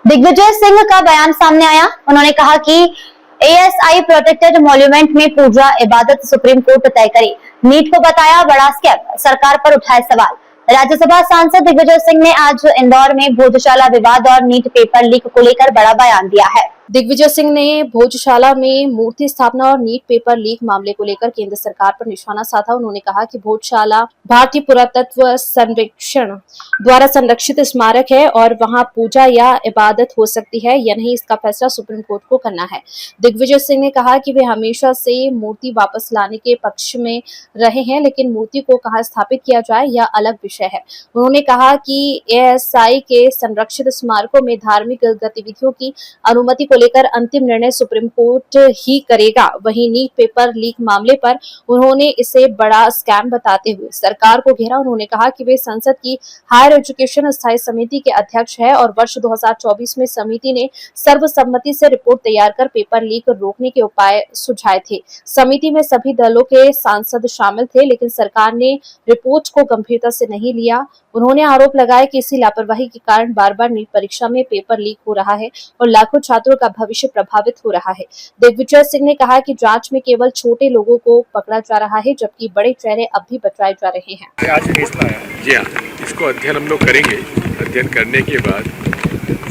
दिग्विजय सिंह का बयान सामने आया। उन्होंने कहा कि एएसआई प्रोटेक्टेड मॉन्यूमेंट में पूजा इबादत सुप्रीम कोर्ट तय करे। नीट को बताया बड़ा स्कैम, सरकार पर उठाए सवाल। राज्यसभा सांसद दिग्विजय सिंह ने आज इंदौर में भोजशाला विवाद और नीट पेपर लीक को लेकर बड़ा बयान दिया है। दिग्विजय सिंह ने भोजशाला में मूर्ति स्थापना और नीट पेपर लीक मामले को लेकर केंद्र सरकार पर निशाना साधा। उन्होंने कहा कि भोजशाला भारतीय पुरातत्व सर्वेक्षण द्वारा संरक्षित स्मारक है और वहां पूजा या इबादत हो सकती है या नहीं, इसका फैसला सुप्रीम कोर्ट को करना है। दिग्विजय सिंह ने कहा कि वे हमेशा से मूर्ति वापस लाने के पक्ष में रहे हैं, लेकिन मूर्ति को कहां स्थापित किया जाए यह अलग विषय है। उन्होंने कहा कि एएसआई के संरक्षित स्मारकों में धार्मिक गतिविधियों की अनुमति को लेकर अंतिम निर्णय सुप्रीम कोर्ट ही करेगा। वहीं नीट पेपर लीक मामले पर उन्होंने इसे बड़ा स्कैम बताते हुए सरकार को घेरा। उन्होंने कहा कि वे संसद की हायर एजुकेशन स्थायी समिति के अध्यक्ष हैं और वर्ष 2024 में समिति ने सर्वसम्मति से रिपोर्ट तैयार कर पेपर लीक रोकने के उपाय सुझाए थे। समिति में सभी दलों के सांसद शामिल थे, लेकिन सरकार ने रिपोर्ट को गंभीरता से नहीं लिया। उन्होंने आरोप लगाया कि इसी लापरवाही के कारण बार बार नीट परीक्षा में पेपर लीक हो रहा है और लाखों छात्रों का भविष्य प्रभावित हो रहा है। दिग्विजय सिंह ने कहा कि जांच में केवल छोटे लोगों को पकड़ा जा रहा है, जबकि बड़े चेहरे अब भी बचाए जा रहे हैं। आज फैसला है जी हाँ, इसको अध्ययन हम लोग करेंगे। अध्ययन करने के बाद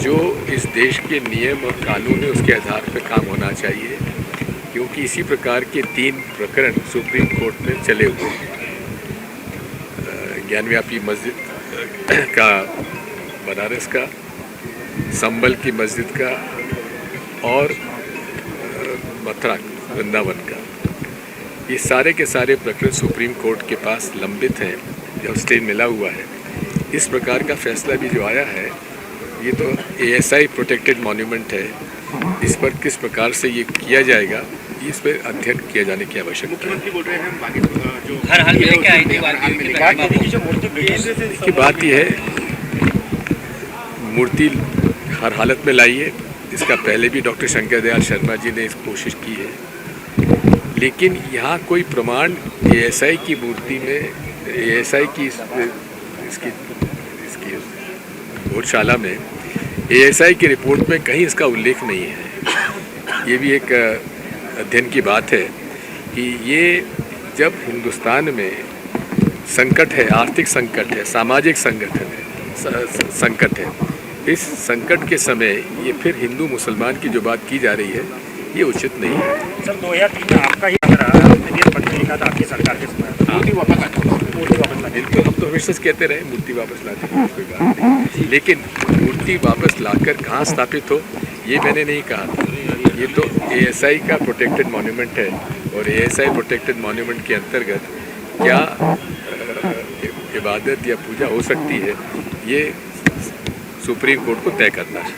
जो इस देश के नियम और कानून है उसके आधार पर काम होना चाहिए, क्योंकि इसी प्रकार के 3 प्रकरण सुप्रीम कोर्ट में चले हुए हैं। ज्ञानव्यापी मस्जिद का, बनारस का, संबल की मस्जिद का और मथुरा वृंदावन का, ये सारे के सारे प्रकरण सुप्रीम कोर्ट के पास लंबित हैं, जो स्टे मिला हुआ है। इस प्रकार का फैसला भी जो आया है, ये तो एएसआई प्रोटेक्टेड मॉन्यूमेंट है, इस पर किस प्रकार से ये किया जाएगा, इस पर अध्ययन किया जाने की आवश्यकता है। बोल रहे हैं जो हर हाल में लेके आई थी, की बात यह है, मूर्ति हर हालत में लाइए। इसका पहले भी डॉक्टर शंकर दयाल शर्मा जी ने इस कोशिश की है, लेकिन यहाँ कोई प्रमाण एएसआई की मूर्ति में, एएसआई की इसकी भोजशाला में एएसआई की रिपोर्ट में कहीं इसका उल्लेख नहीं है। ये भी एक अध्ययन की बात है कि ये जब हिंदुस्तान में संकट है, आर्थिक संकट है, सामाजिक संकट है, इस संकट के समय ये फिर हिंदू मुसलमान की जो बात की जा रही है, ये उचित नहीं है। सर 2003 में आपका ही पत्र लिखा था आपकी सरकार के समय, मूर्ति वापस इनको हम तो हमेशा कहते रहे मूर्ति वापस लाने की कोई बात नहीं, लेकिन मूर्ति वापस लाकर कहाँ स्थापित हो ये मैंने नहीं कहा। ये तो एएसआई का प्रोटेक्टेड मॉन्यूमेंट है और एएसआई प्रोटेक्टेड मॉन्यूमेंट के अंतर्गत क्या इबादत या पूजा हो सकती है, ये सुप्रीम कोर्ट को तय करना है।